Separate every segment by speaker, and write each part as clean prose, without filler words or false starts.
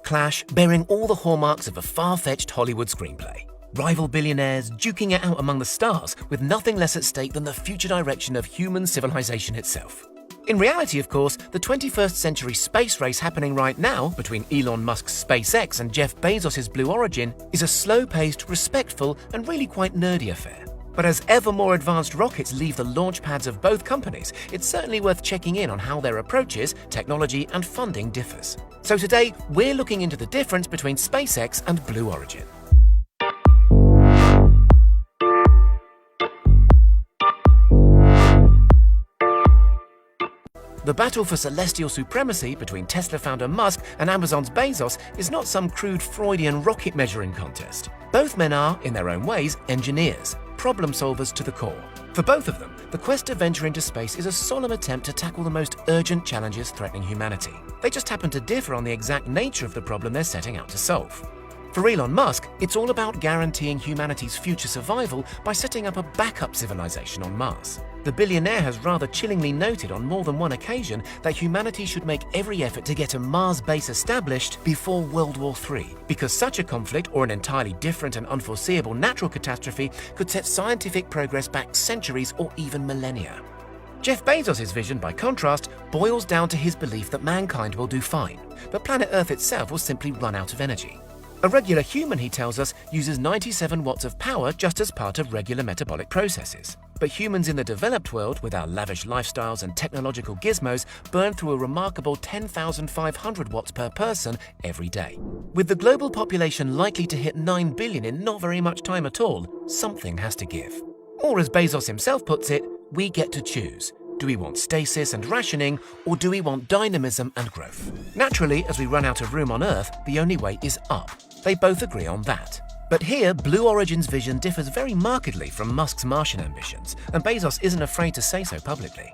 Speaker 1: clash, bearing all the hallmarks of a far-fetched Hollywood screenplay. Rival billionaires duking it out among the stars with nothing less at stake than the future direction of human civilization itself. In reality, of course, the 21st century space race happening right now between Elon Musk's SpaceX and Jeff Bezos' Blue Origin is a slow-paced, respectful, and really quite nerdy affair. But as ever more advanced rockets leave the launch pads of both companies, it's certainly worth checking in on how their approaches, technology, and funding differs. So today, we're looking into the difference between SpaceX and Blue Origin. The battle for celestial supremacy between Tesla founder Musk and Amazon's Bezos is not some crude Freudian rocket measuring contest. Both men are, in their own ways, engineers, problem solvers to the core. For both of them, the quest to venture into space is a solemn attempt to tackle the most urgent challenges threatening humanity. They just happen to differ on the exact nature of the problem they're setting out to solve. For Elon Musk, it's all about guaranteeing humanity's future survival by setting up a backup civilization on Mars. The billionaire has rather chillingly noted on more than one occasion that humanity should make every effort to get a Mars base established before World War III, because such a conflict or an entirely different and unforeseeable natural catastrophe could set scientific progress back centuries or even millennia. Jeff Bezos' vision, by contrast, boils down to his belief that mankind will do fine, but planet Earth itself will simply run out of energy. A regular human, he tells us, uses 97 watts of power just as part of regular metabolic processes. But humans in the developed world, with our lavish lifestyles and technological gizmos, burn through a remarkable 10,500 watts per person every day. With the global population likely to hit 9 billion in not very much time at all, something has to give. Or as Bezos himself puts it, we get to choose. Do we want stasis and rationing, or do we want dynamism and growth? Naturally, as we run out of room on Earth, the only way is up. They both agree on that. But here, Blue Origin's vision differs very markedly from Musk's Martian ambitions, and Bezos isn't afraid to say so publicly.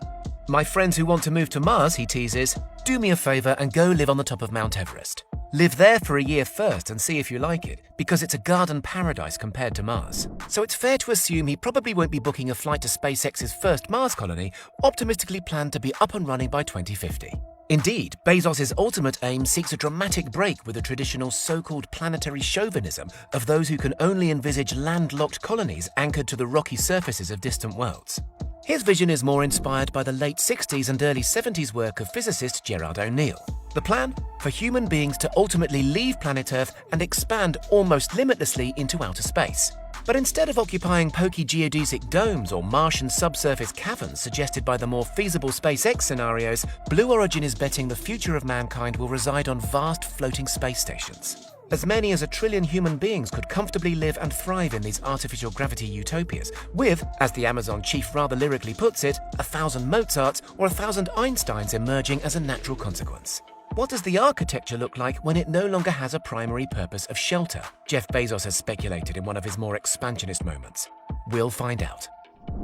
Speaker 1: My friends who want to move to Mars, he teases, do me a favor and go live on the top of Mount Everest. Live there for a year first and see if you like it, because it's a garden paradise compared to Mars. So it's fair to assume he probably won't be booking a flight to SpaceX's first Mars colony, optimistically planned to be up and running by 2050. Indeed, Bezos' ultimate aim seeks a dramatic break with the traditional so-called planetary chauvinism of those who can only envisage landlocked colonies anchored to the rocky surfaces of distant worlds. His vision is more inspired by the late 60s and early 70s work of physicist Gerard O'Neill. The plan? For human beings to ultimately leave planet Earth and expand almost limitlessly into outer space. But instead of occupying pokey geodesic domes or Martian subsurface caverns suggested by the more feasible SpaceX scenarios, Blue Origin is betting the future of mankind will reside on vast floating space stations. As many as 1 trillion human beings could comfortably live and thrive in these artificial gravity utopias, with, as the Amazon chief rather lyrically puts it, 1,000 Mozarts or 1,000 Einsteins emerging as a natural consequence. What does the architecture look like when it no longer has a primary purpose of shelter? Jeff Bezos has speculated in one of his more expansionist moments. We'll find out.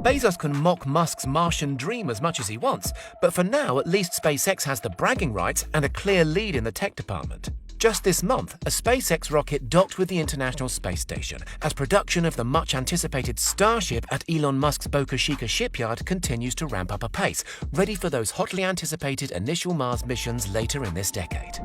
Speaker 1: Bezos can mock Musk's Martian dream as much as he wants, but for now at least SpaceX has the bragging rights and a clear lead in the tech department. Just this month, a SpaceX rocket docked with the International Space Station as production of the much-anticipated Starship at Elon Musk's Boca Chica shipyard continues to ramp up apace, ready for those hotly anticipated initial Mars missions later in this decade.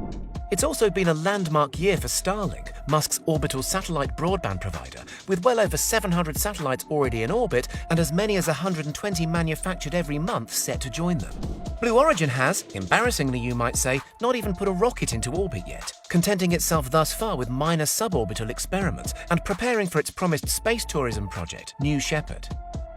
Speaker 1: It's also been a landmark year for Starlink, Musk's orbital satellite broadband provider, with well over 700 satellites already in orbit and as many as 120 manufactured every month set to join them. Blue Origin has, embarrassingly you might say, not even put a rocket into orbit yet, contenting itself thus far with minor suborbital experiments and preparing for its promised space tourism project, New Shepard.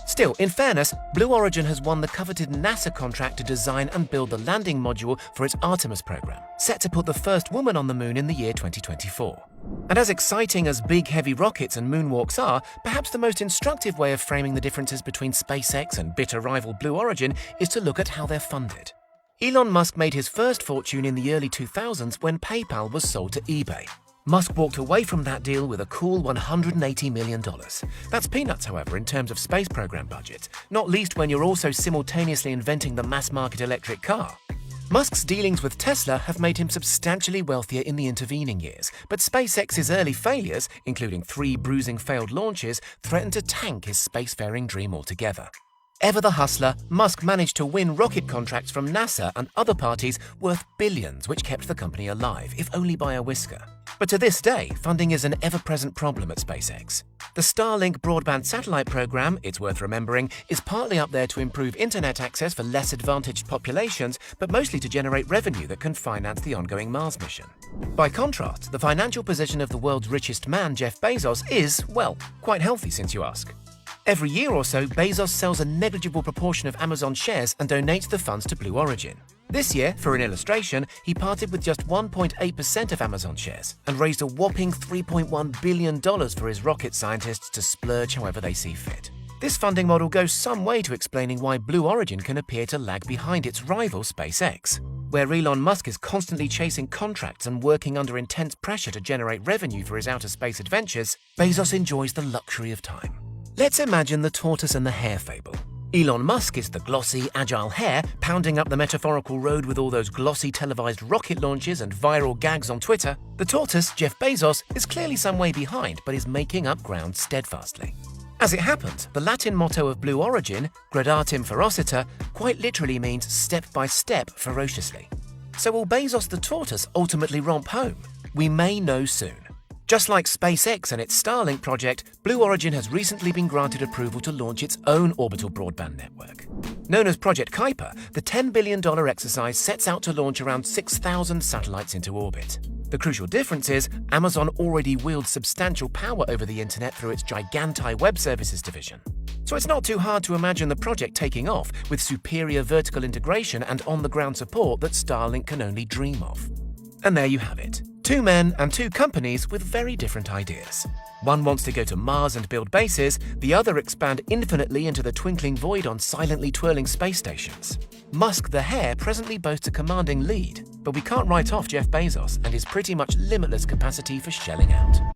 Speaker 1: Still, in fairness, Blue Origin has won the coveted NASA contract to design and build the landing module for its Artemis program, set to put the first woman on the moon in the year 2024. And as exciting as big, heavy rockets and moonwalks are, perhaps the most instructive way of framing the differences between SpaceX and bitter rival Blue Origin is to look at how they're funded. Elon Musk made his first fortune in the early 2000s when PayPal was sold to eBay. Musk walked away from that deal with a cool $180 million. That's peanuts, however, in terms of space program budget, not least when you're also simultaneously inventing the mass-market electric car. Musk's dealings with Tesla have made him substantially wealthier in the intervening years, but SpaceX's early failures, including 3 bruising failed launches, threatened to tank his spacefaring dream altogether. Ever the hustler, Musk managed to win rocket contracts from NASA and other parties worth billions, which kept the company alive, if only by a whisker. But to this day, funding is an ever-present problem at SpaceX. The Starlink broadband satellite program, it's worth remembering, is partly up there to improve internet access for less advantaged populations, but mostly to generate revenue that can finance the ongoing Mars mission. By contrast, the financial position of the world's richest man, Jeff Bezos, is, well, quite healthy since you ask. Every year or so, Bezos sells a negligible proportion of Amazon shares and donates the funds to Blue Origin. This year, for an illustration, he parted with just 1.8% of Amazon shares and raised a whopping $3.1 billion for his rocket scientists to splurge however they see fit. This funding model goes some way to explaining why Blue Origin can appear to lag behind its rival SpaceX. Where Elon Musk is constantly chasing contracts and working under intense pressure to generate revenue for his outer space adventures, Bezos enjoys the luxury of time. Let's imagine the tortoise and the hare fable. Elon Musk is the glossy, agile hare pounding up the metaphorical road with all those glossy televised rocket launches and viral gags on Twitter. The tortoise, Jeff Bezos, is clearly some way behind but is making up ground steadfastly. As it happens, the Latin motto of Blue Origin, gradatim ferociter, quite literally means step by step ferociously. So will Bezos the tortoise ultimately romp home? We may know soon. Just like SpaceX and its Starlink project, Blue Origin has recently been granted approval to launch its own orbital broadband network. Known as Project Kuiper, the $10 billion exercise sets out to launch around 6,000 satellites into orbit. The crucial difference is, Amazon already wields substantial power over the internet through its Giganti Web Services division. So it's not too hard to imagine the project taking off with superior vertical integration and on-the-ground support that Starlink can only dream of. And there you have it. Two men and two companies with very different ideas. One wants to go to Mars and build bases, the other expand infinitely into the twinkling void on silently twirling space stations. Musk the hare presently boasts a commanding lead, but we can't write off Jeff Bezos and his pretty much limitless capacity for shelling out.